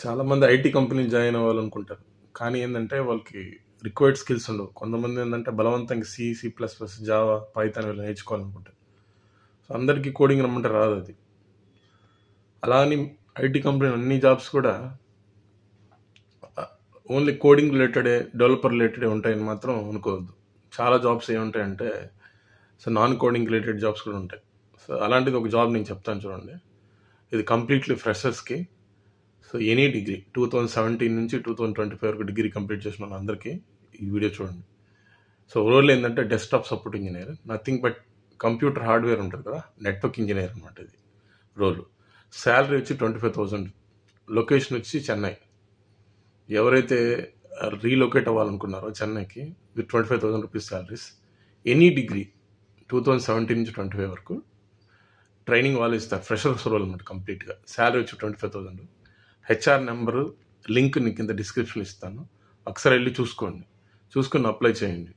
చాలామంది ఐటీ కంపెనీలు జాయిన్ అవ్వాలనుకుంటారు. కానీ ఏందంటే వాళ్ళకి రిక్వైర్డ్ స్కిల్స్ ఉండవు. కొంతమంది ఏందంటే బలవంతంగా సి++, జావా, పైథాన్ వీళ్ళు నేర్చుకోవాలనుకుంటారు. సో అందరికీ కోడింగ్ రమ్మంటే రాదు అది. అలా అని ఐటీ కంపెనీ అన్ని జాబ్స్ కూడా ఓన్లీ కోడింగ్ రిలేటెడే, డెవలపర్ రిలేటెడే ఉంటాయని మాత్రం అనుకోవద్దు. చాలా జాబ్స్ ఏముంటాయంటే so non coding related jobs కూడా ఉంటాయి. సో అలాంటిది ఒక జాబ్ నేను చెప్తాను చూడండి. ఇది కంప్లీట్లీ ఫ్రెషర్స్కి. సో ఎనీ డిగ్రీ 2017 నుంచి 2025 వరకు డిగ్రీ కంప్లీట్ చేసిన వాళ్ళందరికీ ఈ వీడియో చూడండి. సో రోల్ ఏంటంటే desktop support engineer, nothing but computer hardware ఉంటుంది కదా, నెట్వర్క్ ఇంజనీర్ అనమాట ఇది రోల్. శాలరీ వచ్చి 25,000. లొకేషన్ వచ్చి చెన్నై. ఎవరైతే రీలొకేట్ అవ్వాలనుకున్నారో చెన్నైకి with 25,000 rupees salaries, any degree 2017 నుంచి 25 వరకు ట్రైనింగ్ వాళ్ళు ఇస్తారు. ఫ్రెషర్స్ రోల్ అనమాట కంప్లీట్గా. శాలరీ వచ్చి 25,000. హెచ్ఆర్ నెంబరు లింక్ కింద డిస్క్రిప్షన్ ఇస్తాను, ఒకసారి వెళ్ళి చూసుకొని అప్లై చేయండి.